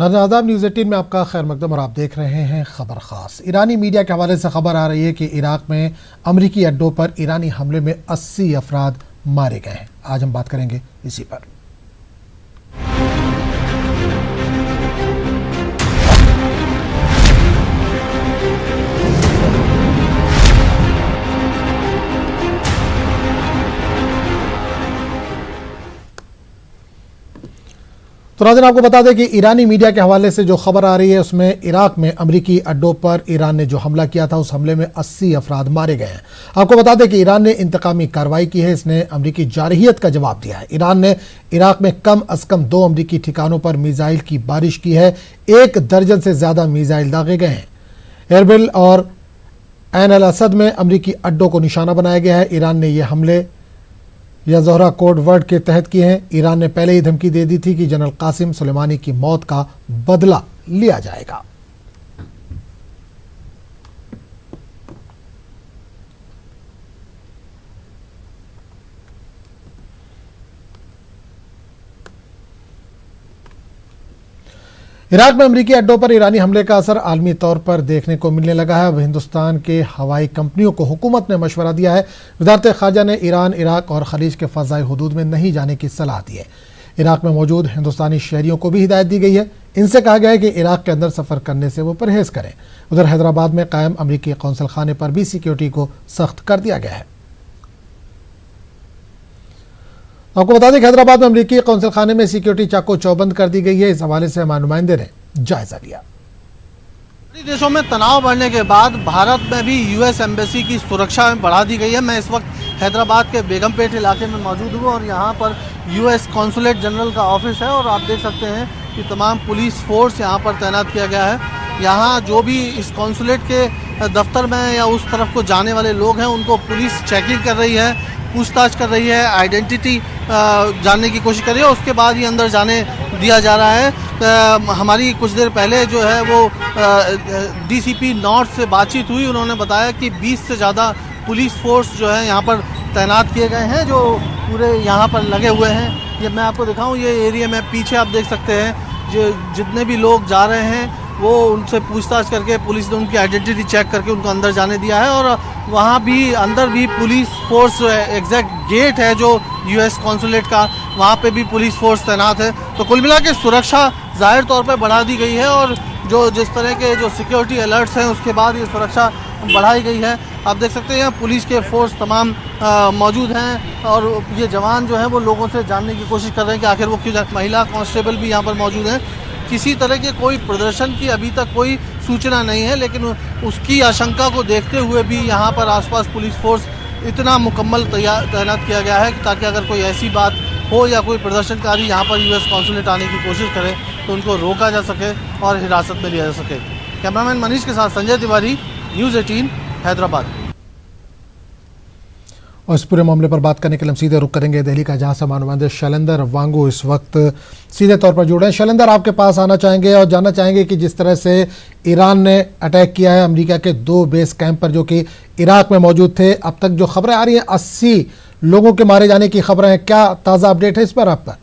नाज़रीन, न्यूज़ 18 में आपका खैर मकदम और आप देख रहे हैं खबर खास। ईरानी मीडिया के हवाले से खबर आ रही है कि इराक में अमरीकी अड्डों पर ईरानी हमले में 80 अफराद मारे गए हैं। आज हम बात करेंगे इसी पर। तो नाज़रीन, आपको बता दें कि ईरानी मीडिया के हवाले से जो खबर आ रही है उसमें इराक में अमरीकी अड्डों पर ईरान ने जो हमला किया था उस हमले में 80 अफराद मारे गए हैं। आपको बता दें कि ईरान ने इंतकामी कार्रवाई की है। इसने अमरीकी जारहियत का जवाब दिया है। ईरान ने इराक में कम अज कम 2 अमरीकी ठिकानों पर मिसाइल की बारिश की है। 1 दर्जन से ज्यादा मिसाइल दागे गए हैं। एरबिल और ऐन अल असद में अमरीकी अड्डों को निशाना बनाया गया है। ईरान ने यह हमले या जोहरा कोड वर्ड के तहत किए हैं। ईरान ने पहले ही धमकी दे दी थी कि जनरल कासिम सुलेमानी की मौत का बदला लिया जाएगा। इराक में अमरीकी अड्डों पर ईरानी हमले का असर आलमी तौर पर देखने को मिलने लगा है। अब हिंदुस्तान के हवाई कंपनियों को हुकूमत ने मशवरा दिया है। वज़ारत ख़ारजा ने ईरान, इराक और खलीज के फ़ज़ाई हुदूद में नहीं जाने की सलाह दी है। इराक में मौजूद हिंदुस्तानी शहरियों को भी हिदायत दी गई है। इनसे कहा गया है कि इराक के अंदर सफ़र करने से वो परहेज़ करें। उधर हैदराबाद में कायम अमरीकी कौंसल खाने पर भी सिक्योरिटी को सख्त कर दिया गया है। आपको बता दें कि हैदराबाद में अमरीकी कौंसल खाने में सिक्योरिटी चाको चौबंद कर दी गई है। इस हवाले से हमारे नुमाइंदे ने जायजा लिया। देशों में तनाव बढ़ने के बाद भारत में भी यूएस एम्बेसी की सुरक्षा बढ़ा दी गई है। मैं इस वक्त हैदराबाद के बेगमपेट इलाके में मौजूद हूँ और यहाँ पर यूएस कॉन्सुलेट जनरल का ऑफिस है और आप देख सकते हैं कि तमाम पुलिस फोर्स यहाँ पर तैनात किया गया है। यहाँ जो भी इस कॉन्सुलेट के दफ्तर में या उस तरफ को जाने वाले लोग हैं उनको पुलिस चेकिंग कर रही है, पूछताछ कर रही है, आइडेंटिटी जानने की कोशिश कर रही है। उसके बाद ही अंदर जाने दिया जा रहा है। हमारी कुछ देर पहले जो है वो डीसीपी नॉर्थ से बातचीत हुई। उन्होंने बताया कि 20 से ज़्यादा पुलिस फोर्स जो है यहाँ पर तैनात किए गए हैं, जो पूरे यहाँ पर लगे हुए हैं। ये मैं आपको दिखाऊं, ये एरिया में पीछे आप देख सकते हैं जो जितने भी लोग जा रहे हैं वो उनसे पूछताछ करके पुलिस ने उनकी आइडेंटिटी चेक करके उनको अंदर जाने दिया है। और वहाँ भी अंदर भी पुलिस फोर्स, एग्जैक्ट गेट है जो यूएस कॉन्सुलेट का, वहाँ पे भी पुलिस फोर्स तैनात है। तो कुल मिला के सुरक्षा जाहिर तौर पे बढ़ा दी गई है और जो जिस तरह के जो सिक्योरिटी अलर्ट्स हैं उसके बाद ये सुरक्षा बढ़ाई गई है। आप देख सकते हैं यहाँ पुलिस के फोर्स तमाम मौजूद हैं और ये जवान जो हैं वो लोगों से जानने की कोशिश कर रहे हैं कि आखिर वो क्यों। महिला कांस्टेबल भी यहाँ पर मौजूद हैं। किसी तरह के कोई प्रदर्शन की अभी तक कोई सूचना नहीं है, लेकिन उसकी आशंका को देखते हुए भी यहाँ पर आसपास पुलिस फोर्स इतना मुकम्मल तैनात किया गया है ताकि अगर कोई ऐसी बात हो या कोई प्रदर्शनकारी यहाँ पर यूएस कॉन्सुलेट आने की कोशिश करे तो उनको रोका जा सके और हिरासत में लिया जा सके। कैमरामैन मनीष के साथ संजय तिवारी, न्यूज़ 18 हैदराबाद। और इस पूरे मामले पर बात करने के लिए हम सीधे रुक करेंगे दिल्ली का, जहां से नुमाइंदे शैलेंदर वांगू इस वक्त सीधे तौर पर जुड़े हैं। शैलेंदर, आपके पास आना चाहेंगे और जानना चाहेंगे कि जिस तरह से ईरान ने अटैक किया है अमेरिका के 2 बेस कैंप पर जो कि इराक में मौजूद थे, अब तक जो खबरें आ रही हैं 80 लोगों के मारे जाने की खबरें हैं, क्या ताज़ा अपडेट है इस पर आपका?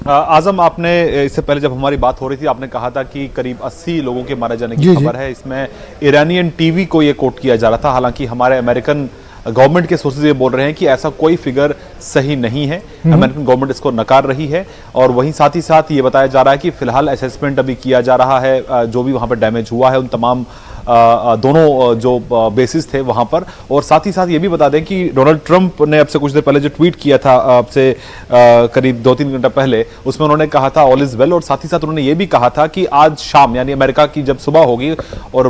आजम, आपने इससे पहले जब हमारी बात हो रही थी आपने कहा था कि करीब 80 लोगों के मारे जाने की खबर है। इसमें ईरानियन टीवी को ये कोट किया जा रहा था। हालांकि हमारे अमेरिकन गवर्नमेंट के सोर्सेज ये बोल रहे हैं कि ऐसा कोई फिगर सही नहीं है। अमेरिकन गवर्नमेंट इसको नकार रही है और वहीं साथ ही साथ ये बताया जा रहा है कि फिलहाल असेसमेंट अभी किया जा रहा है जो भी वहां पर डैमेज हुआ है उन तमाम दोनों जो बेसिस थे वहां पर। और साथ ही साथ ये भी बता दें कि डोनाल्ड ट्रंप ने अब से कुछ देर पहले जो ट्वीट किया था आपसे करीब 2-3 घंटा पहले, उसमें उन्होंने कहा था ऑल इज वेल। और साथ ही साथ उन्होंने ये भी कहा था कि आज शाम यानी अमेरिका की जब सुबह होगी और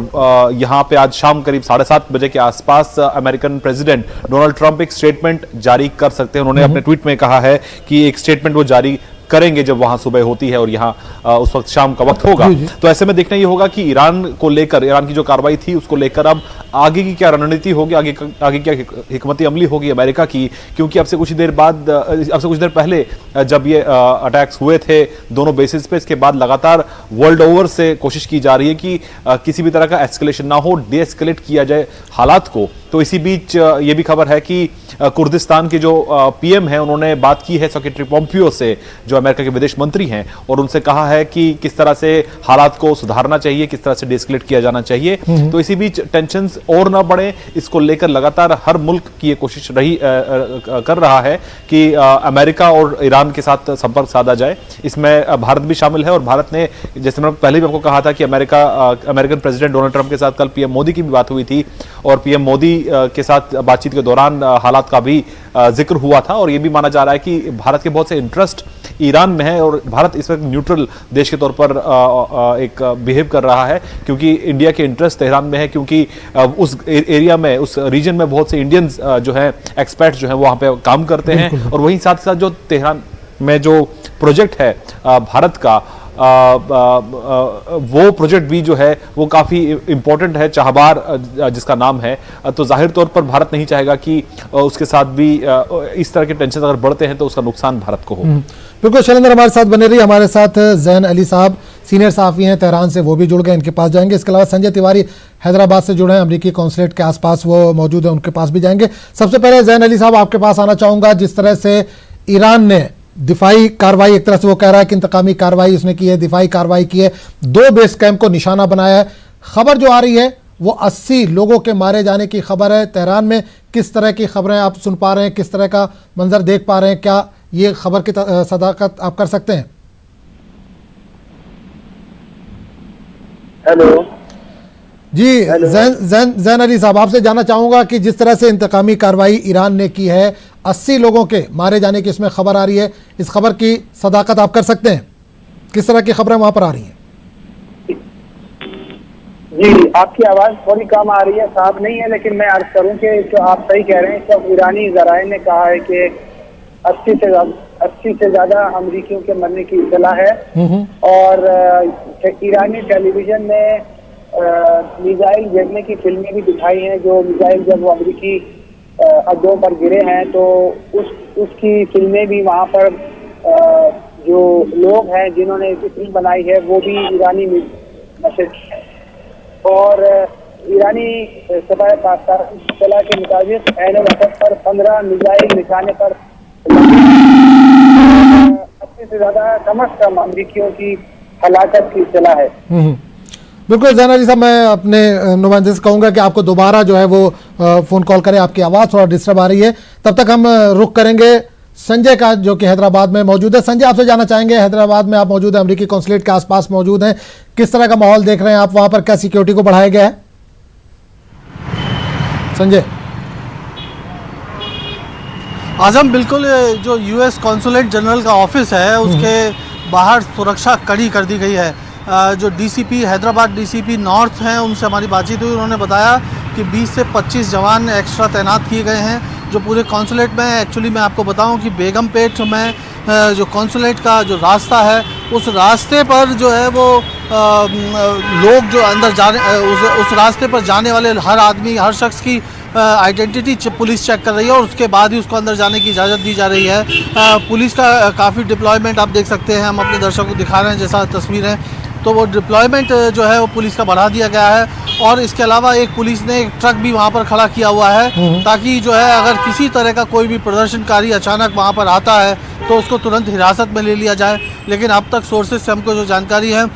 यहाँ पे आज शाम करीब 7:30 बजे के आसपास अमेरिकन प्रेसिडेंट डोनाल्ड ट्रंप एक स्टेटमेंट जारी कर सकते हैं। उन्होंने अपने ट्वीट में कहा है कि एक स्टेटमेंट वो जारी करेंगे जब वहां सुबह होती है और यहाँ उस वक्त शाम का वक्त होगा। तो ऐसे में देखना ये होगा कि ईरान को लेकर, ईरान की जो कार्रवाई थी उसको लेकर अब आगे की क्या रणनीति होगी, आगे क्या हिकमती अमली होगी अमेरिका की। क्योंकि अब से कुछ देर पहले जब ये अटैक्स हुए थे दोनों बेसिस पे, इसके बाद लगातार वर्ल्ड ओवर से कोशिश की जा रही है कि किसी भी तरह का एस्केलेशन ना हो, डीएस्केलेट किया जाए हालात को। तो इसी बीच ये भी खबर है कि कुर्दिस्तान के जो पीएम हैं उन्होंने बात की है सेक्रेटरी पोम्पियो से, जो अमेरिका के विदेश मंत्री हैं, और उनसे कहा है कि किस तरह से हालात को सुधारना चाहिए, किस तरह से डिस्कलेट किया जाना चाहिए। तो इसी बीच टेंशंस और ना बढ़े, इसको लेकर लगातार हर मुल्क की ये कोशिश कर रहा है कि अमेरिका और ईरान के साथ संपर्क साधा जाए। इसमें भारत भी शामिल है, और भारत ने, जैसे मैं पहले भी आपको कहा था कि अमेरिकन प्रेसिडेंट डोनाल्ड ट्रंप के साथ कल पीएम मोदी की भी बात हुई थी, और पीएम मोदी के साथ बातचीत के दौरान हालात का भी जिक्र हुआ था। और यह भी माना जा रहा है कि भारत के बहुत से इंटरेस्ट ईरान में है, और भारत इस वक्त न्यूट्रल देश के तौर पर एक बिहेव कर रहा है, क्योंकि इंडिया के इंटरेस्ट तेहरान में है, क्योंकि उस एरिया में, उस रीजन में बहुत से इंडियंस जो हैं, एक्सपर्ट्स जो हैं, वहां पे काम करते हैं। और वहीं साथ साथ जो तेहरान में जो प्रोजेक्ट है भारत का, वो प्रोजेक्ट भी जो है वो काफी इंपॉर्टेंट है, चाहबार जिसका नाम है। तो जाहिर तौर पर भारत नहीं चाहेगा कि उसके साथ भी इस तरह के टेंशन अगर बढ़ते हैं तो उसका नुकसान भारत को हो। बिल्कुल शैलेंद्र, हमारे साथ बने रही। हमारे साथ जैन अली साहब सीनियर सहाफ़ी हैं तेहरान से, वो भी जुड़ गए, इनके पास जाएंगे। इसके अलावा संजय तिवारी हैदराबाद से जुड़े हैं, अमेरिकी कॉन्सुलेट के आसपास वो मौजूद है, उनके पास भी जाएंगे। सबसे पहले जैन अली साहब आपके पास आना चाहूंगा। जिस तरह से ईरान ने दिफाई कार्रवाई, एक तरह से वो कह रहा है कि इंतकामी कार्रवाई उसने की है, दिफाई कार्रवाई की है, 2 बेस कैंप को निशाना बनाया है। खबर जो आ रही है वो 80 लोगों के मारे जाने की खबर है। तेहरान में किस तरह की खबरें आप सुन पा रहे हैं, किस तरह का मंजर देख पा रहे हैं, क्या ये खबर की सदाकत आप कर सकते हैं? हेलो जी जैन अली साहब, आपसे जानना चाहूंगा कि जिस तरह से इंतकामी कार्रवाई ईरान ने की है, 80 लोगों के मारे जाने की इसमें खबर आ रही है, इस खबर की सदाकत आप कर सकते हैं? किस तरह की खबरें वहां पर आ रही हैं? जी, आपकी आवाज थोड़ी कम आ रही है, साफ नहीं है, लेकिन मैं अर्ज करूं कि जो आप सही कह रहे हैं। सब ईरानी जराए ने कहा है कि 80 से ज्यादा अमरीकियों के मरने की इत्तला है। और ईरानी टेलीविजन ने मिसाइल गिरने की फिल्में भी दिखाई हैं, जो मिसाइल जब वो अमरीकी अड्डों पर गिरे हैं तो उसकी फिल्में भी वहाँ पर जो लोग हैं जिन्होंने फिल्म बनाई है वो भी ईरानी नशर है। और ईरानी सफाई पाकिस्तान के मुताबिक ऐन वक्त पर 15 मिसाइल निशाने पर 80 से ज्यादा कम अज कम अमरीकियों की हलाकत की इत्तला है। बिल्कुल जैन अली साहब, मैं अपने नुमाइंदे से कहूँगा कि आपको दोबारा जो है वो फ़ोन कॉल करें, आपकी आवाज़ थोड़ा डिस्टर्ब आ रही है। तब तक हम रुख करेंगे संजय का, जो कि हैदराबाद में मौजूद है। संजय, आपसे जानना चाहेंगे, हैदराबाद में आप मौजूद हैं, अमेरिकी कॉन्सुलेट के आसपास मौजूद हैं, किस तरह का माहौल देख रहे हैं आप वहाँ पर? क्या सिक्योरिटी को बढ़ाया गया है? संजय। आजम, बिल्कुल जो यूएस कॉन्सुलेट जनरल का ऑफिस है उसके बाहर सुरक्षा कड़ी कर दी गई है। जो डीसीपी हैदराबाद डीसीपी नॉर्थ हैं, उनसे हमारी बातचीत हुई, उन्होंने बताया कि 20 से 25 जवान एक्स्ट्रा तैनात किए गए हैं जो पूरे कॉन्सुलेट में। एक्चुअली मैं आपको बताऊं कि बेगमपेट में जो कॉन्सुलेट का जो रास्ता है, उस रास्ते पर जो है वो लोग जो अंदर जाने, उस रास्ते पर जाने वाले हर आदमी, हर शख्स की आइडेंटिटी पुलिस चेक कर रही है, और उसके बाद ही उसको अंदर जाने की इजाज़त दी जा रही है। पुलिस का काफ़ी डिप्लॉयमेंट आप देख सकते हैं, हम अपने दर्शकों को दिखा रहे हैं जैसा तस्वीरें, तो वो डिप्लॉयमेंट जो है वो पुलिस का बढ़ा दिया गया है। और इसके अलावा एक पुलिस ने एक ट्रक भी वहाँ पर खड़ा किया हुआ है, ताकि जो है अगर किसी तरह का कोई भी प्रदर्शनकारी अचानक वहाँ पर आता है तो उसको तुरंत हिरासत में ले लिया जाए। लेकिन अब तक सोर्सेज से हमको जो जानकारी है,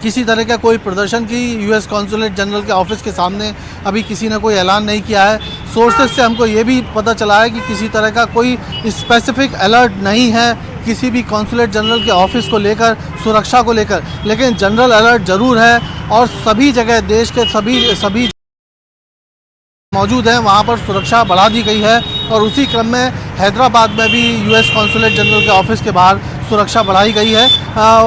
किसी तरह का कोई प्रदर्शन की यूएस कॉन्सुलेट जनरल के ऑफिस के सामने अभी किसी ने कोई ऐलान नहीं किया है। सोर्सेज से हमको ये भी पता चला है कि किसी तरह का कोई स्पेसिफिक अलर्ट नहीं है किसी भी कॉन्सुलेट जनरल के ऑफिस को लेकर, सुरक्षा को लेकर, लेकिन जनरल अलर्ट ज़रूर है और सभी जगह देश के सभी मौजूद हैं, वहाँ पर सुरक्षा बढ़ा दी गई है। और उसी क्रम में हैदराबाद में भी यूएस कॉन्सुलेट जनरल के ऑफिस के बाहर सुरक्षा बढ़ाई गई है।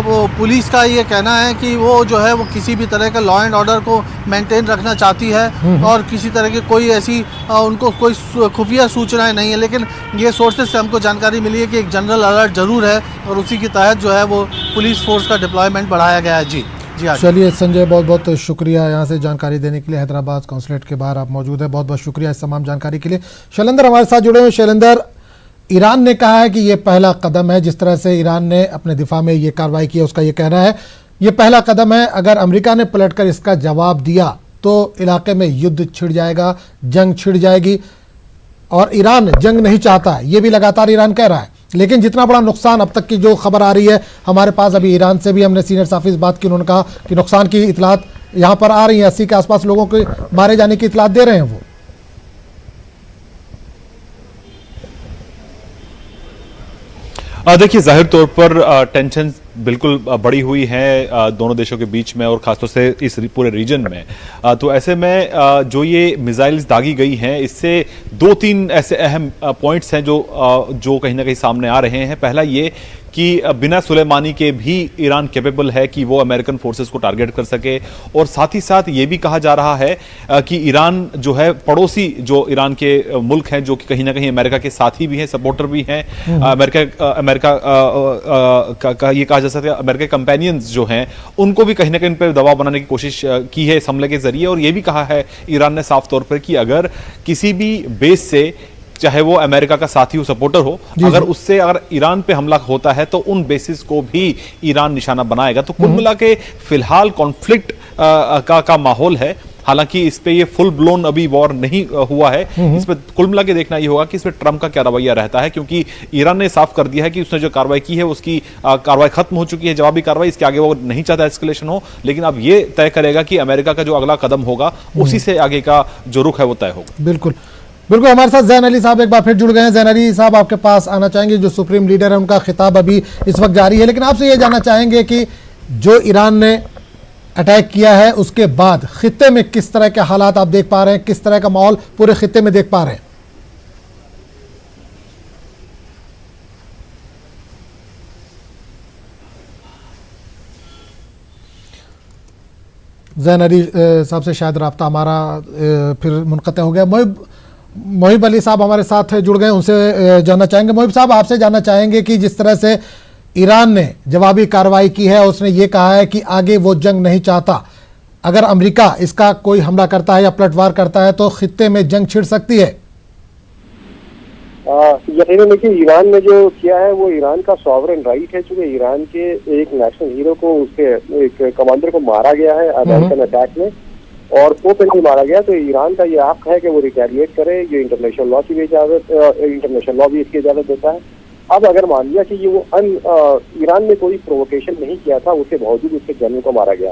वो पुलिस का ये कहना है कि वो जो है वो किसी भी तरह का लॉ एंड ऑर्डर को मेंटेन रखना चाहती है और किसी तरह की कोई ऐसी उनको कोई खुफिया सूचनाएं नहीं है। लेकिन ये सोर्सेज से हमको जानकारी मिली है कि एक जनरल अलर्ट ज़रूर है और उसी के तहत जो है वो पुलिस फोर्स का डिप्लॉयमेंट बढ़ाया गया है। जी चलिए संजय, बहुत बहुत शुक्रिया यहाँ से जानकारी देने के लिए। हैदराबाद कॉन्सुलेट के बाहर आप मौजूद हैं, बहुत बहुत शुक्रिया इस तमाम जानकारी के लिए। शैलेंद्र हमारे साथ जुड़े हुए। शैलेंद्र, ईरान ने कहा है कि ये पहला कदम है, जिस तरह से ईरान ने अपने दिफा में ये कार्रवाई की है, उसका ये कहना है ये पहला कदम है। अगर अमेरिका ने पलटकर इसका जवाब दिया तो इलाके में युद्ध छिड़ जाएगा, जंग छिड़ जाएगी। और ईरान जंग नहीं चाहता है, ये भी लगातार ईरान कह रहा है। लेकिन जितना बड़ा नुकसान अब तक की जो खबर आ रही है हमारे पास, अभी ईरान से भी हमने सीनियर साफी बात की, उन्होंने कहा कि नुकसान की इतलात यहाँ पर आ रही है, 80 के आसपास लोगों के मारे जाने की इतलात दे रहे हैं वो। देखिए, जाहिर तौर पर टेंशन बिल्कुल बड़ी हुई है दोनों देशों के बीच में और खासतौर से इस पूरे रीजन में। तो ऐसे में जो ये मिसाइल्स दागी गई हैं, इससे 2-3 ऐसे अहम पॉइंट्स हैं जो कहीं ना कहीं सामने आ रहे हैं। पहला ये कि बिना सुलेमानी के भी ईरान कैपेबल है कि वो अमेरिकन फोर्सेस को टारगेट कर सके, और साथ ही साथ ये भी कहा जा रहा है कि ईरान जो है, पड़ोसी जो ईरान के मुल्क हैं जो कि कहीं ना कहीं अमेरिका के साथी भी हैं, सपोर्टर भी हैं, अमेरिका का ये कहा जा सकता है अमेरिका कंपेनियंस जो हैं उनको भी कहीं ना कहीं इन पर दबाव बनाने की कोशिश की है इस हमले के जरिए। और ये भी कहा है ईरान ने साफ तौर पर कि अगर किसी भी बेस से, चाहे वो अमेरिका का साथी हो, सपोर्टर हो, अगर ईरान पे हमला होता है तो उन बेसिस को भी ईरान निशाना बनाएगा। तो कुल मिला के फिलहाल कॉन्फ्लिक्ट का माहौल है। हालांकि इस पे ये फुल ब्लोन अभी वॉर नहीं हुआ है। इस पे कुल मिला के देखना ये होगा कि इसमें ट्रंप का क्या रवैया रहता है, क्योंकि ईरान ने साफ कर दिया है कि उसने जो कार्रवाई की है उसकी कार्रवाई खत्म हो चुकी है, जवाबी कार्रवाई, इसके आगे वो नहीं चाहता एस्केलेशन हो। लेकिन अब ये तय करेगा कि अमेरिका का जो अगला कदम होगा उसी से आगे का जो रुख है वो तय होगा। बिल्कुल बिल्कुल। हमारे साथ जैन अली साहब एक बार फिर जुड़ गए हैं। जैन अली साहब, आपके पास आना चाहेंगे, जो सुप्रीम लीडर है उनका खिताब अभी इस वक्त जारी है, लेकिन आपसे ये जानना चाहेंगे कि जो ईरान ने अटैक किया है उसके बाद खित्ते में किस तरह के हालात आप देख पा रहे हैं, किस तरह का माहौल पूरे खित्ते में देख पा रहे हैं? जैन अली साहब से शायद राब्ता हमारा फिर मुनक़ते हो गया। मोहिब अली साहब हमारे साथ जुड़ गए, उनसे जानना चाहेंगे। मोहिब साहब, आपसे जानना चाहेंगे कि जिस तरह से ईरान ने जवाबी कार्रवाई की है, उसने ये कहा है कि आगे वो जंग नहीं चाहता, अगर अमेरिका इसका कोई हमला करता है या पलटवार करता है तो खित्ते में जंग छिड़ सकती है। यकीनन देखिए, ईरान ने जो किया है वो ईरान का सॉवरेन राइट है। चूंकि ईरान के एक नेशनल हीरो को, उसके एक कमांडर को मारा गया है अमेरिकन अटैक में, और वो पे नहीं मारा गया, तो ईरान का ये हक है कि वो रिटेलिएट करे। ये इंटरनेशनल लॉ की भी इजाजत, इंटरनेशनल लॉ भी इसकी इजाजत देता है। अब अगर मान लिया कि ये वो ईरान ने कोई प्रोवोकेशन नहीं किया था, उसके बावजूद उसके जनरल को मारा गया,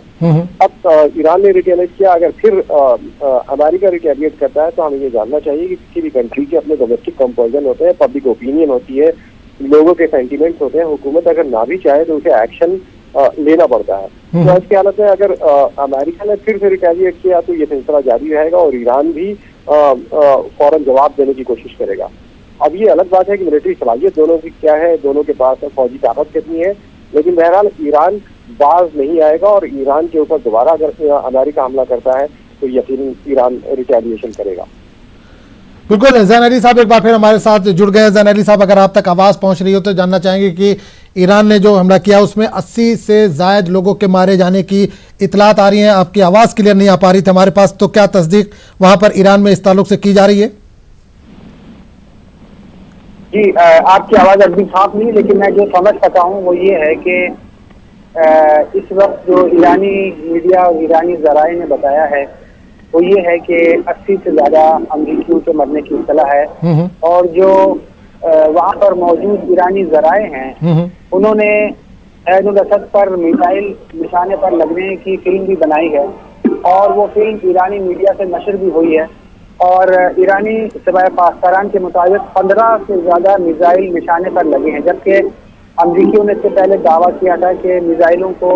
अब ईरान ने रिटेलिएट किया, अगर फिर अमेरिका रिटेलिएट करता है तो हमें ये जानना चाहिए कि किसी भी कंट्री के अपने डोमेस्टिक कंपल्जन होते हैं, पब्लिक ओपिनियन होती है, लोगों के सेंटिमेंट्स होते हैं। हुकूमत अगर ना भी चाहे तो उसे एक्शन लेना पड़ता है। तो इसकी हालत में अगर अमेरिका ने फिर से रिटेलिएट किया तो ये सिलसिला जारी रहेगा और ईरान भी फौरन जवाब देने की कोशिश करेगा। अब ये अलग बात है कि मिलिट्री सलाहियत दोनों की क्या है, दोनों के पास फौजी ताकत कितनी है, लेकिन बहरहाल ईरान बाज नहीं आएगा और ईरान के ऊपर दोबारा अगर अमेरिका हमला करता है तो यकीनन ईरान रिटेलिएशन करेगा। बिल्कुल। जैन अली साहब एक बार फिर हमारे साथ जुड़ गए। जैन अली साहब, अगर आप तक आवाज़ पहुंच रही हो तो जानना चाहेंगे कि ईरान ने जो हमला किया उसमें 80 से ज़ायद लोगों के मारे जाने की इतलात आ रही हैं। आपकी आवाज़ क्लियर नहीं आ पा रही थी हमारे पास, तो क्या तस्दीक वहां पर ईरान में इस ताल्लुक से की जा रही है? जी, आपकी आवाज़ अभी साफ नहीं, लेकिन मैं जो समझ सका हूँ वो ये है कि इस वक्त जो ईरानी मीडिया और ईरानी ज़राए ने बताया है वो ये है कि 80 से ज़्यादा अमरीकियों के मरने की इत्तला है। और जो वहाँ पर मौजूद ईरानी ज़राए हैं उन्होंने ऐनुल असद पर मिसाइल निशाने पर लगने की फिल्म भी बनाई है और वो फिल्म ईरानी मीडिया से नशर भी हुई है। और ईरानी सबाए पाकिस्तान के मुताबिक 15 से ज़्यादा मिसाइल निशाने पर लगे हैं, जबकि अमरीकियों ने इससे पहले दावा किया था कि मिसाइलों को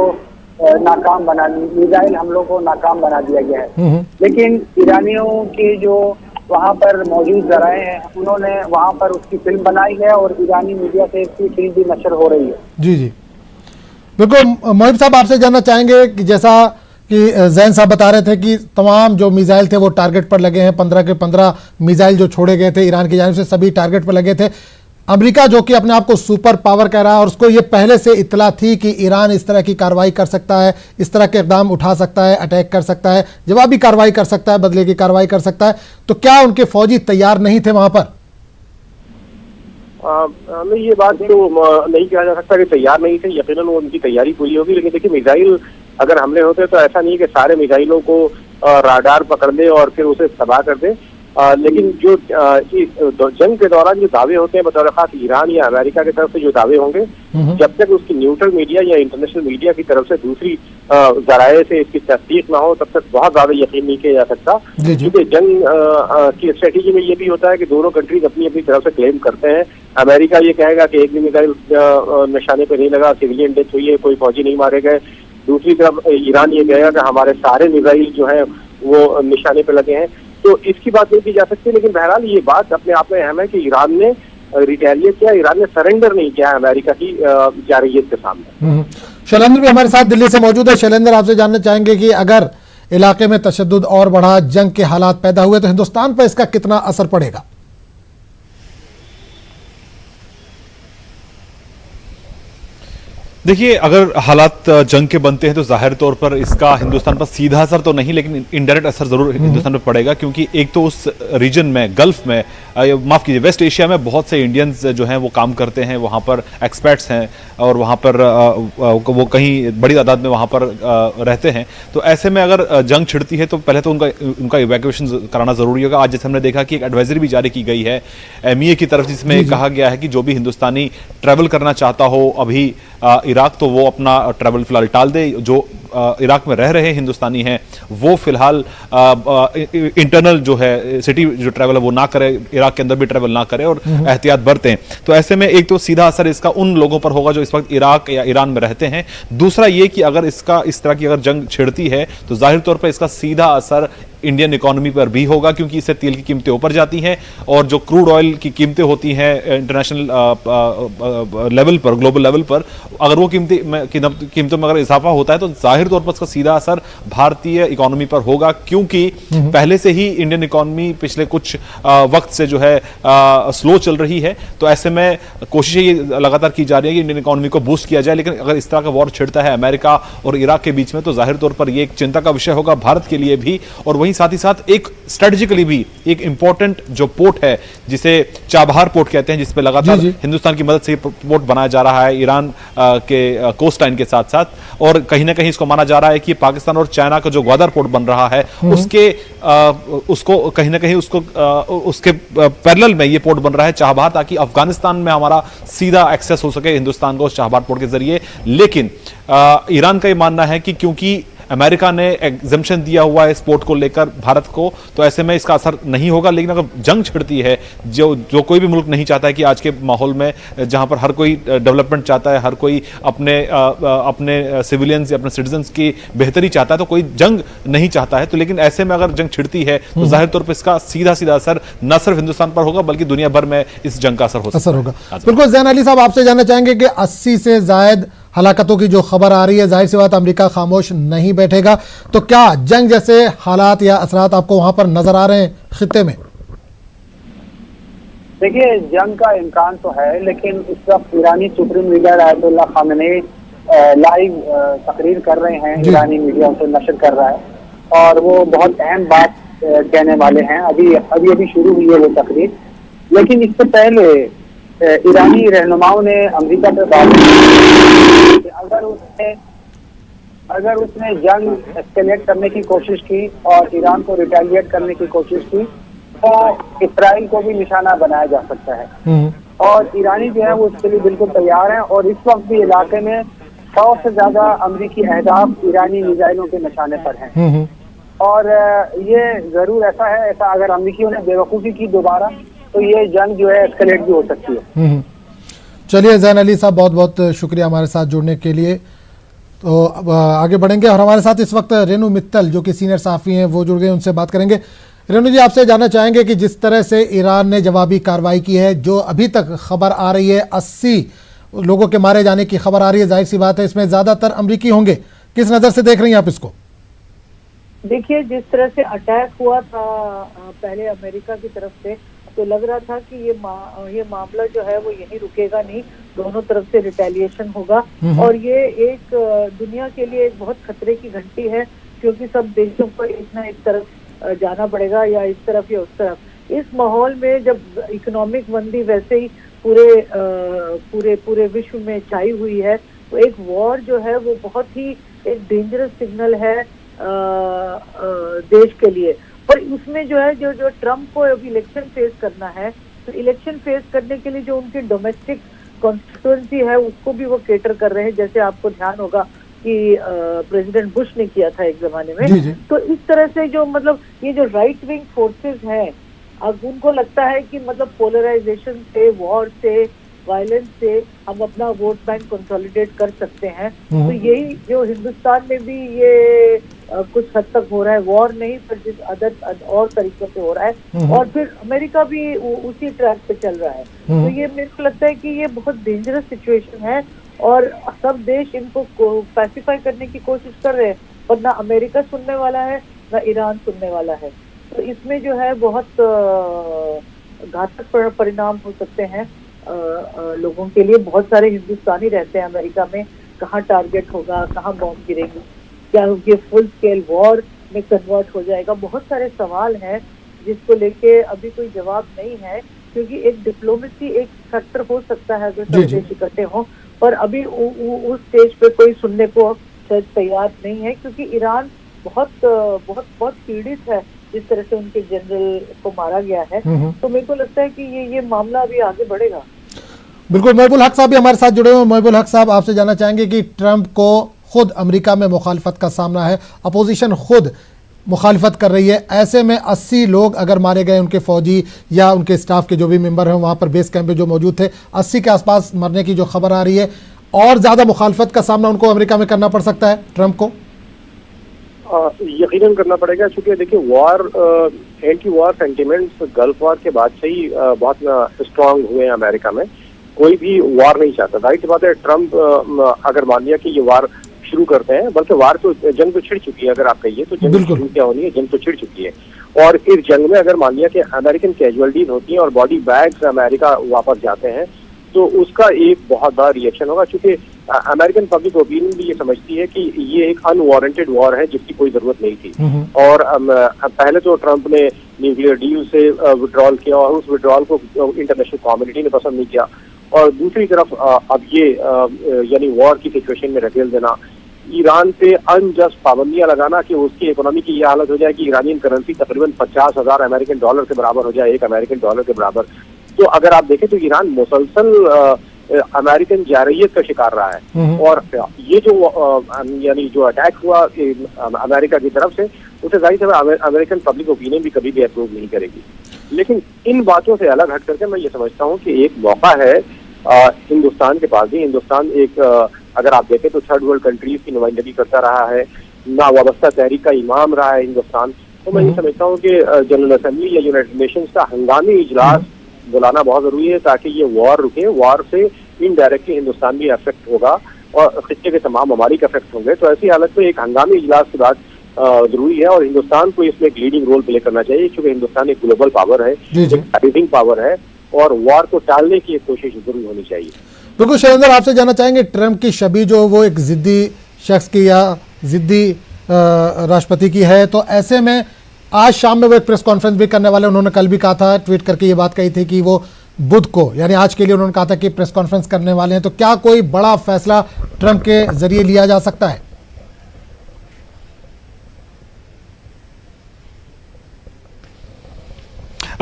मिसाइल हमलों को नाकाम बना दिया गया है। लेकिन ईरानियों के जो वहाँ पर मौजूद ज़राए हैं उन्होंने वहाँ पर उसकी फिल्म बनाई है और ईरानी मीडिया से इसकी फिल्म भी नशर हो रही है। जी जी बिल्कुल। मोहिब साहब, आपसे जानना चाहेंगे कि जैसा कि जैन साहब बता रहे थे कि तमाम जो मिसाइल थे वो टारगेट पर लगे हैं, 15 के 15 मिसाइल जो छोड़े गए थे ईरान की जानिब से सभी टारगेट पर लगे थे। अमेरिका जो कि अपने आप को सुपर पावर कह रहा है और उसको ये पहले से इत्तला थी कि ईरान इस तरह की कार्रवाई कर सकता है, इस तरह के इक़दाम उठा सकता है, अटैक कर सकता है, जवाबी कार्रवाई कर सकता है, बदले की कार्रवाई कर सकता है, तो क्या उनके फौजी तैयार नहीं थे वहां पर? नहीं, ये बात तो नहीं कहा जा सकता कि तैयार नहीं थे। यकीनन वो उनकी तैयारी पूरी होगी, लेकिन देखिए मिसाइल अगर हमले होते तो ऐसा नहीं कि सारे मिसाइलों को राडार पकड़ ले और फिर उसे तबाह कर दे। लेकिन जो जंग के दौरान जो दावे होते हैं बतौर खास ईरान या अमेरिका की तरफ से जो दावे होंगे, जब तक उसकी न्यूट्रल मीडिया या इंटरनेशनल मीडिया की तरफ से दूसरी जराये से इसकी तस्दीक ना हो, तब तक बहुत ज्यादा यकीन नहीं किया जा सकता। क्योंकि जंग की स्ट्रेटेजी में ये भी होता है कि दोनों कंट्रीज अपनी अपनी तरफ से क्लेम करते हैं। अमेरिका ये कहेगा कि एक भी मिसाइल निशाने पर नहीं लगा, सिविलियन डेथ हुई है, कोई फौजी नहीं मारे गए। दूसरी तरफ ईरान ये कहेगा कि हमारे सारे मिसाइल जो है वो निशाने पर लगे हैं। तो इसकी बात नहीं की जा सकती, लेकिन बहरहाल ये बात अपने आप में अहम है कि ईरान ने रिटेलिएट किया, ईरान ने सरेंडर नहीं किया अमेरिका की जारहियत के सामने। शैलेंद्र भी हमारे साथ दिल्ली से मौजूद है। शैलेंद्र, आपसे जानना चाहेंगे कि अगर इलाके में तशद्दुद और बढ़ा, जंग के हालात पैदा हुए, तो हिंदुस्तान पर इसका कितना असर पड़ेगा? देखिए, अगर हालात जंग के बनते हैं तो जाहिर तौर पर इसका हिंदुस्तान पर सीधा असर तो नहीं, लेकिन इनडायरेक्ट असर जरूर हिंदुस्तान पर पड़ेगा। क्योंकि एक तो उस रीजन में, गल्फ में, माफ कीजिए, वेस्ट एशिया में बहुत से इंडियंस जो हैं वो काम करते हैं, वहाँ पर एक्सपर्ट्स हैं और वहाँ पर वो कहीं बड़ी तादाद में वहाँ पर रहते हैं। तो ऐसे में अगर जंग छिड़ती है तो पहले तो उनका इवैक्यूएशन कराना जरूरी होगा। आज जैसे हमने देखा कि एक एडवाइजरी भी जारी की गई है MEA की तरफ, जिसमें कहा गया है कि जो भी हिंदुस्तानी ट्रैवल करना चाहता हो अभी इराक, तो वो अपना ट्रैवल फिलहाल टाल दे। जो इराक में रह रहे हिंदुस्तानी हैं वो फिलहाल इंटरनल जो है सिटी जो ट्रैवल है वो ना करे, इराक के अंदर भी ट्रैवल ना करे और एहतियात बरतें। तो ऐसे में एक तो सीधा असर इसका उन लोगों पर होगा जो इस वक्त इराक या ईरान में रहते हैं। दूसरा ये कि अगर इसका इस तरह की अगर जंग छिड़ती है तो जाहिर तौर पर इसका सीधा असर इंडियन इकोनॉमी पर भी होगा, क्योंकि इससे तेल की कीमतें ऊपर जाती हैं और जो क्रूड ऑयल की कीमतें होती हैं इंटरनेशनल लेवल पर, ग्लोबल लेवल पर, अगर वो कीमतों में अगर इजाफा होता है तो जाहिर तौर पर इसका सीधा असर भारतीय इकोनॉमी पर होगा। क्योंकि पहले से ही इंडियन इकोनॉमी पिछले कुछ वक्त से जो है स्लो चल रही है। तो ऐसे में कोशिशें ये लगातार की जा रही है कि इंडियन इकोनॉमी को बूस्ट किया जाए। लेकिन अगर इस तरह का वॉर छिड़ता है अमेरिका और इराक के बीच में तो जाहिर तौर पर यह एक चिंता का विषय होगा भारत के लिए भी। और वहीं साथ ही साथ एक स्ट्रेटेजिकली भी एक इंपॉर्टेंट जो पोर्ट है जिसे चाबहार पोर्ट कहते हैं, जिसपे लगातार हिंदुस्तान की मदद से पोर्ट बनाया जा रहा है ईरान के कोस्ट लाइन के साथ साथ, और कहीं ना कहीं इसको माना जा रहा है कि पाकिस्तान और चाइना का जो ग्वादर पोर्ट बन रहा है उसको कहीं ना कहीं उसके पैरेलल में ये पोर्ट बन रहा है चाबहार, ताकि अफगानिस्तान में हमारा सीधा एक्सेस हो सके हिंदुस्तान को उस चाबहार पोर्ट के जरिए। लेकिन ईरान का ये मानना है कि क्योंकि अमेरिका ने एग्जम्पशन दिया हुआ है इस पोर्ट को लेकर भारत को, तो ऐसे में इसका असर नहीं होगा। लेकिन अगर जंग छिड़ती है, जो कोई भी मुल्क नहीं चाहता है कि आज के माहौल में जहां पर हर कोई डेवलपमेंट चाहता है, हर कोई अपने सिविलियंस या अपने सिटीजन्स की बेहतरी चाहता है, तो कोई जंग नहीं चाहता है। तो लेकिन ऐसे में अगर जंग छिड़ती है तो जाहिर तौर पर इसका सीधा सीधा असर न सिर्फ हिंदुस्तान पर होगा बल्कि दुनिया भर में इस जंग का असर होगा। बिल्कुल ज़ैन अली साहब, आपसे जानना चाहेंगे कि 80 से ज्यादा हलाकतों की जो खबर आ रही है, जाहिर सी बात अमेरिका खामोश नहीं बैठेगा, तो क्या जंग जैसे हालात या असरात आपको वहां पर नजर आ रहे हैं खित्ते में? देखिए, जंग का इम्कान तो है, लेकिन इस वक्त ईरानी supreme leader Ayatollah Khamenei live तकरीर कर रहे हैं, ईरानी मीडिया उसे नशर कर रहा है और वो बहुत अहम बात कहने वाले हैं। अभी शुरू हुई है वो तकरीर, लेकिन इससे पहले ईरानी रहनुमाओं ने अमेरिका पर बात की अगर उसने जंग एस्केलेट करने की कोशिश की और ईरान को रिटेलिएट करने की कोशिश की तो इसराइल को भी निशाना बनाया जा सकता है। और ईरानी जो है वो इसके लिए बिल्कुल तैयार हैं और इस वक्त भी इलाके में 100 से ज्यादा अमरीकी अहदाफ ईरानी मिसाइलों के निशाने पर हैं। और ये जरूर ऐसा अगर अमरीकियों ने बेवकूफ़ी की दोबारा तो ये जंग जो है एस्केलेट भी हो सकती है। चलिए ज़ैन अली साहब, बहुत बहुत शुक्रिया हमारे साथ जुड़ने के लिए। तो अब आगे बढ़ेंगे और हमारे साथ इस वक्त रेणु मित्तल जो कि सीनियर सहाफ़ी हैं वो जुड़ गए, उनसे बात करेंगे। रेणु जी, आपसे जानना चाहेंगे कि जिस तरह से ईरान ने जवाबी कार्रवाई की है, जो अभी तक खबर आ रही है 80 लोगों के मारे जाने की खबर आ रही है, जाहिर सी बात है इसमें ज़्यादातर अमरीकी होंगे, किस नज़र से देख रही हैं आप इसको? देखिए, जिस तरह से अटैक हुआ था पहले अमेरिका की तरफ से, तो लग रहा था कि ये मामला जो है वो यहीं रुकेगा नहीं, दोनों तरफ से रिटेलिएशन होगा और ये एक दुनिया के लिए एक बहुत खतरे की घंटी है, क्योंकि सब देशों को एक ना एक तरफ जाना पड़ेगा, या इस तरफ या उस तरफ। इस माहौल में जब इकोनॉमिक मंदी वैसे ही पूरे विश्व में छाई हुई है। तो एक वॉर जो है वो बहुत ही एक डेंजरस सिग्नल है देश के लिए। पर उसमें जो है जो ट्रम्प को अब इलेक्शन फेस करना है, तो इलेक्शन फेस करने के लिए जो उनकी डोमेस्टिक कॉन्स्टिट्यूएंसी है उसको भी वो केटर कर रहे हैं। जैसे आपको ध्यान होगा कि प्रेसिडेंट बुश ने किया था एक जमाने में। जी। तो इस तरह से जो मतलब ये जो राइट विंग फोर्सेस हैं, अब उनको लगता है कि मतलब पोलराइजेशन से, वॉर से, वायलेंस से हम अपना वोट बैंक कंसोलिडेट कर सकते हैं। तो यही जो हिंदुस्तान में भी ये कुछ हद तक हो रहा है, वॉर नहीं पर जिस और तरीकों से हो रहा है। और फिर अमेरिका भी उसी ट्रैक पे चल रहा है। तो ये मेरे को लगता है कि ये बहुत डेंजरस सिचुएशन है और सब देश इनको पैसिफाई करने की कोशिश कर रहे हैं, पर ना अमेरिका सुनने वाला है ना ईरान सुनने वाला है। तो इसमें जो है बहुत घातक परिणाम हो सकते हैं लोगों के लिए। बहुत सारे हिंदुस्तानी रहते हैं अमेरिका में, कहाँ टारगेट होगा, कहाँ बॉम्ब गिरेंगे, क्या ये फुल स्केल वॉर में कन्वर्ट हो जाएगा। बहुत सारे सवाल हैं जिसको लेके अभी कोई जवाब नहीं है, क्योंकि एक डिप्लोमेसी एक फैक्टर हो सकता है अगर सब देश इकट्ठे हों, पर अभी उस स्टेज पे कोई सुनने को शायद तैयार नहीं है, क्योंकि ईरान बहुत पीड़ित है जिस तरह से उनके जनरल को मारा गया है। तो मेरे को लगता है कि ये मामला अभी आगे बढ़ेगा। बिल्कुल, महबूल हक साहब भी हमारे साथ जुड़े हुए। महबूल हक साहब, आपसे जानना चाहेंगे कि ट्रंप को खुद अमेरिका में मुखालफत का सामना है, अपोजिशन खुद मुखालफत कर रही है। ऐसे में 80 लोग अगर मारे गए, उनके फौजी या उनके स्टाफ के जो भी मेंबर हैं वहाँ पर बेस कैंप में जो मौजूद थे, 80 के आसपास मरने की जो खबर आ रही है, और ज़्यादा मुखालफत का सामना उनको अमेरिका में करना पड़ सकता है ट्रंप को? यकीनन करना पड़ेगा, क्योंकि देखिए war, anti war sentiments gulf war के बाद से ही बहुत स्ट्रांग हुए हैं अमेरिका में। कोई भी वॉर नहीं चाहता। जाहिर बात है, ट्रम्प अगर मान लिया कि ये वॉर शुरू करते हैं, बल्कि वार तो जंग तो छिड़ चुकी है, अगर आप कहिए तो जंग शुरू क्या होनी है, जंग तो छिड़ चुकी है। और इस जंग में अगर मान लिया कि अमेरिकन कैजुअलिटीज होती हैं और बॉडी बैग्स अमेरिका वापस जाते हैं, तो उसका एक बहुत बड़ा रिएक्शन होगा, क्योंकि अमेरिकन पब्लिक ओपिनियन भी ये समझती है कि ये एक अनवारंटेड वॉर है जिसकी कोई जरूरत नहीं थी। और पहले तो ट्रंप ने न्यूक्लियर डील से विड्रॉल किया और उस विड्रॉल को इंटरनेशनल कम्युनिटी ने पसंद नहीं किया। और दूसरी तरफ अब ये यानी वॉर की सिचुएशन में ढकेल देना, ईरान पे अनजस्ट पाबंदियां लगाना कि उसकी इकोनॉमी की ये हालत हो जाए कि ईरानियन करेंसी तकरीबन 50,000 अमेरिकन डॉलर के बराबर हो जाए, एक अमेरिकन डॉलर के बराबर। तो अगर आप देखें तो ईरान मुसलसल अमेरिकन जारहियत का शिकार रहा है। और ये जो यानी जो अटैक हुआ अमेरिका की तरफ से, उसे जाहिर है अमेरिकन पब्लिक ओपिनियन भी कभी भी अप्रूव नहीं करेगी। लेकिन इन बातों से अलग हट करके मैं ये समझता हूँ कि एक मौका है हिंदुस्तान के पास भी। हिंदुस्तान एक अगर आप देखें तो थर्ड वर्ल्ड कंट्रीज की नुमाइंदगी करता रहा है, ना वाबस्ता तहरीक का इमाम रहा है हिंदुस्तान। तो मैं ये समझता हूँ कि जनरल असेंबली या यूनाइटेड नेशंस का हंगामी इजलास बुलाना बहुत जरूरी है, ताकि ये वॉर रुके। वॉर से इनडायरेक्टली हिंदुस्तान भी अफेक्ट होगा और खित्ते के तमाम ममालिक अफेक्ट होंगे। तो ऐसी हालत में एक हंगामी इजलास की बात जरूरी है और हिंदुस्तान को इसमें एक लीडिंग रोल प्ले करना चाहिए, क्योंकि हिंदुस्तान एक ग्लोबल पावर है, एक लीडिंग पावर है और वॉर को टालने की एक कोशिश जरूर होनी चाहिए। बिल्कुल शैलेंद्र, आपसे जानना चाहेंगे, ट्रंप की छवि जो वो एक जिद्दी शख्स की या जिद्दी राष्ट्रपति की है, तो ऐसे में आज शाम में वो एक प्रेस कॉन्फ्रेंस भी करने वाले। उन्होंने कल भी कहा था, ट्वीट करके ये बात कही थी कि वो बुध को यानी आज के लिए उन्होंने कहा था कि प्रेस कॉन्फ्रेंस करने वाले हैं। तो क्या कोई बड़ा फैसला ट्रंप के जरिए लिया जा सकता है?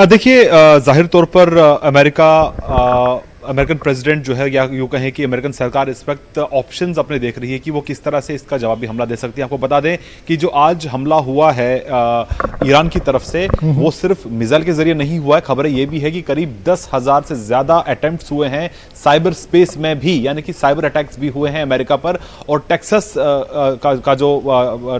देखिए, जाहिर तौर पर अमेरिकन प्रेसिडेंट जो है, या यूं कहें कि अमेरिकन सरकार इस वक्त ऑप्शंस अपने देख रही है कि वो किस तरह से इसका जवाबी हमला दे सकती है। आपको बता दें कि जो आज हमला हुआ है ईरान की तरफ से, वो सिर्फ मिसाइल के जरिए नहीं हुआ है। खबरें ये भी है कि करीब 10,000 से ज्यादा अटेम्प्ट्स हुए हैं साइबर स्पेस में भी, यानी कि साइबर अटैक्स भी हुए हैं अमेरिका पर। और टेक्सास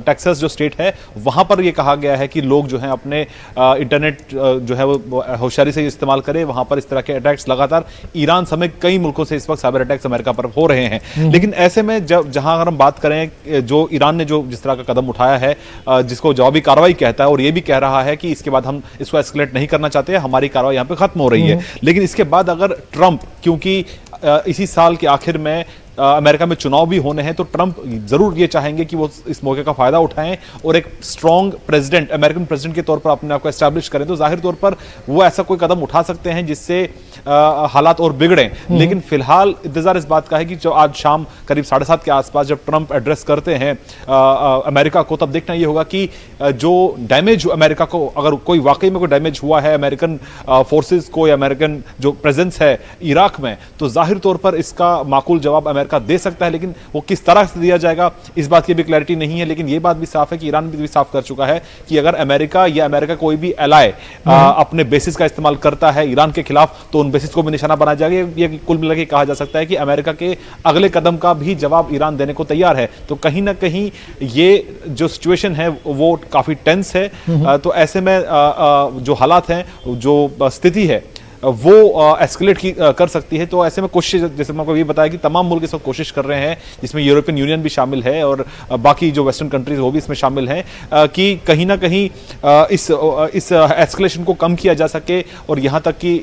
टेक्सास जो स्टेट है, वहां पर यह कहा गया है कि लोग जो है अपने इंटरनेट जो है वो होशियारी से इस्तेमाल करें। वहां पर इस तरह के अटैक्स लगातार ईरान समेत कई मुल्कों से इस वक्त साइबर अटैक्स अमेरिका पर हो रहे हैं। लेकिन ऐसे में जहां अगर हम बात करें, जो ईरान ने जो जिस तरह का कदम उठाया है, जिसको जवाबी कार्रवाई कहता है, और ये भी कह रहा है कि इसके बाद हम इसको एस्केलेट नहीं करना चाहते, हमारी कार्रवाई यहां पे खत्म हो रही है। लेकिन इसके बाद अगर ट्रंप, क्योंकि इसी साल के आखिर में अमेरिका में चुनाव भी होने हैं, तो ट्रंप जरूर ये चाहेंगे कि वो इस मौके का फायदा उठाएं और एक स्ट्रांग प्रेसिडेंट, अमेरिकन प्रेसिडेंट के तौर पर अपने आप को एस्टैब्लिश करें। तो जाहिर तौर पर वो ऐसा कोई कदम उठा सकते हैं जिससे हालात और बिगड़े। लेकिन फिलहाल इंतजार इस बात का है कि जो आज शाम करीब 7:30 के आसपास जब ट्रंप एड्रेस करते हैं अमेरिका को, तब देखना ये होगा कि जो डैमेज अमेरिका को, अगर कोई वाकई में कोई डैमेज हुआ है अमेरिकन फोर्सेस को या अमेरिकन जो प्रेजेंस है इराक में, तो जाहिर तौर पर इसका माकूल जवाब अमेरिका दे सकता है। लेकिन वो किस तरह से दिया जाएगा इस बात की भी क्लैरिटी नहीं है। लेकिन ये बात भी साफ है कि ईरान भी साफ कर चुका है कि अगर अमेरिका या अमेरिका कोई भी एलाय अपने बेसिस का इस्तेमाल करता है ईरान के खिलाफ, तो उन बेसिस को भी निशाना बनाया जाएगा। ये कुल मिलाकर के कहा जा सकता है कि अमेरिका के अगले कदम का भी जवाब ईरान देने को तैयार है। तो कहीं ना कहीं ये जो सिचुएशन है वो काफी टेंस है। तो ऐसे में जो हालात हैं, जो स्थिति है वो एस्केलेट कर सकती है। तो ऐसे में कोशिश, जैसे मैं आपको ये बताया कि तमाम मुल्क इस वक्त कोशिश कर रहे हैं, जिसमें यूरोपियन यूनियन भी शामिल है और बाकी जो वेस्टर्न कंट्रीज वो भी इसमें शामिल हैं, कि कहीं ना कहीं इस एस्केलेशन को कम किया जा सके। और यहाँ तक कि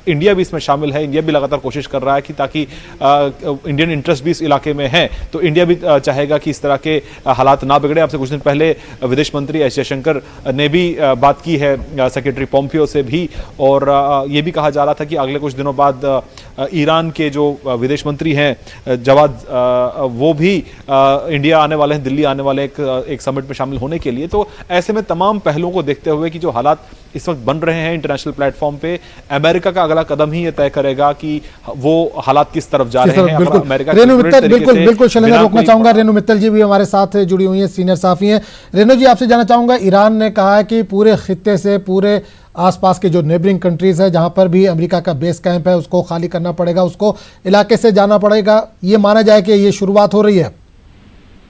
इंडिया भी इसमें शामिल है। इंडिया भी लगातार कोशिश कर रहा है कि ताकि इंडियन इंटरेस्ट भी इस इलाके में है, तो इंडिया भी चाहेगा कि इस तरह के हालात ना बिगड़े। आपसे कुछ दिन पहले विदेश मंत्री एस जयशंकर ने भी बात की है सेक्रेटरी पोम्पियो से भी, और ये भी कहा जा रहा था कि अगले कुछ दिनों बाद ईरान के जो विदेश मंत्री हैं जवाद, वो भी इंडिया आने वाले हैं, दिल्ली आने वाले एक समिट में शामिल होने के लिए। तो ऐसे में तमाम पहलुओं को देखते हुए कि जो हालात इस वक्त बन रहे हैं इंटरनेशनल प्लेटफॉर्म पे, अमेरिका का अगला कदम ही ये तय करेगा कि वो हालात किस तरफ जा रहे हैं। अमेरिका रेणु मित्तल, बिल्कुल शैलेंद्र, रोकना चाहूंगा। रेणु मित्तल जी भी हमारे साथ जुड़ी हुई हैं, सीनियर सहाफी हैं। रेणु जी, आपसे जानना चाहूंगा, ईरान ने कहा है कि पूरे खित्ते से, पूरे आसपास के जो नेबरिंग कंट्रीज है जहां पर भी अमेरिका का बेस कैंप है, उसको खाली करना पड़ेगा, उसको इलाके से जाना पड़ेगा। ये माना जाए कि ये शुरुआत हो रही है?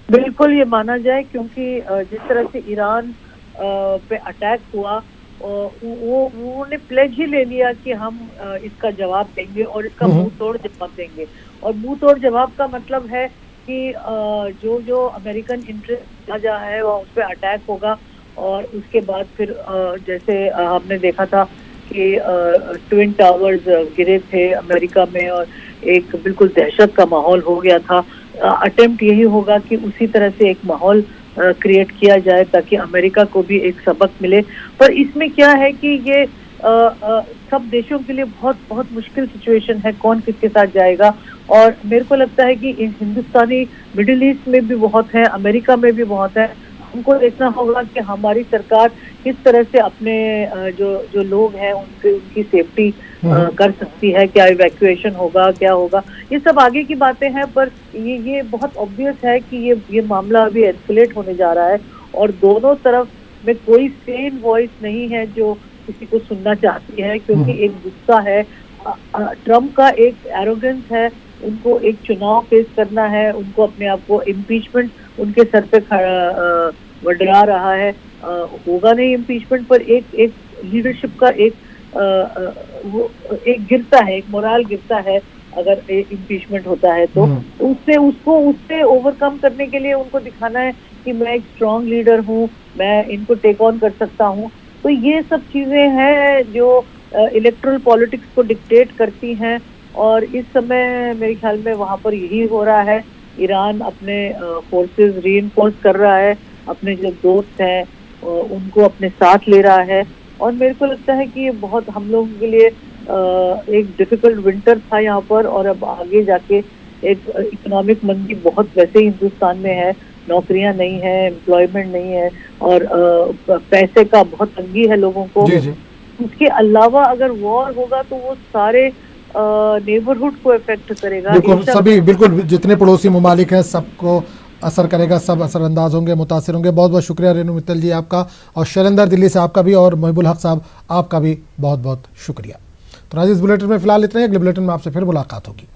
बिल्कुल ये माना जाए, क्योंकि जिस तरह से ईरान पे अटैक हुआ, वो उन्होंने प्लेज ही ले लिया कि हम इसका जवाब देंगे और इसका मुंह तोड़ जवाब देंगे। और मुंह तोड़ जवाब का मतलब है कि जो अमेरिकन इंटरेस्ट जा है वह उस पर अटैक होगा। और उसके बाद फिर जैसे हमने देखा था कि ट्विन टावर्स गिरे थे अमेरिका में और एक बिल्कुल दहशत का माहौल हो गया था। अटेम्प्ट यही होगा कि उसी तरह से एक माहौल क्रिएट किया जाए ताकि अमेरिका को भी एक सबक मिले। पर इसमें क्या है कि ये सब देशों के लिए बहुत बहुत मुश्किल सिचुएशन है, कौन किसके साथ जाएगा। और मेरे को लगता है कि हिंदुस्तानी मिडिल ईस्ट में भी बहुत है, अमेरिका में भी बहुत है। हमको देखना होगा कि हमारी सरकार किस तरह से अपने जो लोग हैं उनकी सेफ्टी कर सकती है, क्या इवैक्यूएशन होगा, क्या होगा, ये सब आगे की बातें हैं। पर ये बहुत ऑब्वियस है कि ये मामला अभी एस्केलेट होने जा रहा है और दोनों तरफ में कोई सेन वॉइस नहीं है जो किसी को सुनना चाहती है, क्योंकि एक गुस्सा है, ट्रम्प का एक एरोगेंस है, उनको एक चुनाव फेस करना है, उनको अपने आप को इम्पीचमेंट उनके सर पे मंडरा रहा है। होगा नहीं इम्पीचमेंट, पर एक लीडरशिप का एक गिरता है, एक मोराल गिरता है अगर इम्पीचमेंट होता है। तो उससे ओवरकम करने के लिए उनको दिखाना है कि मैं एक स्ट्रांग लीडर हूँ, मैं इनको टेक ऑन कर सकता हूँ। तो ये सब चीजें हैं जो इलेक्ट्रल पॉलिटिक्स को डिक्टेट करती हैं और इस समय मेरे ख्याल में वहाँ पर यही हो रहा है। ईरान अपने फोर्सेस रीइंफोर्स कर रहा है, अपने जो दोस्त हैं उनको अपने साथ ले रहा है। और मेरे को लगता है कि ये बहुत हम लोगों के लिए एक डिफिकल्ट विंटर था यहाँ पर, और अब आगे जाके एक इकोनॉमिक मंदी बहुत वैसे ही हिंदुस्तान में है, नौकरियां नहीं है, एम्प्लॉयमेंट नहीं है और पैसे का बहुत तंगी है लोगों को। उसके अलावा अगर वॉर होगा तो वो सारे नेबरहुड को इफेक्ट करेगा। बिल्कुल सभी, बिल्कुल जितने पड़ोसी ममालिक हैं सबको असर करेगा, सब असरअंदाज होंगे, मुतासिर होंगे। बहुत बहुत शुक्रिया रेणु मित्तल जी आपका, और शैलेंद्र दिल्ली से आपका भी, और मोहिबुल हक साहब आपका भी बहुत बहुत शुक्रिया। तो नाज़रीन, इस बुलेटिन में फिलहाल इतना ही। अगले बुलेटिन में आपसे फिर मुलाकात होगी।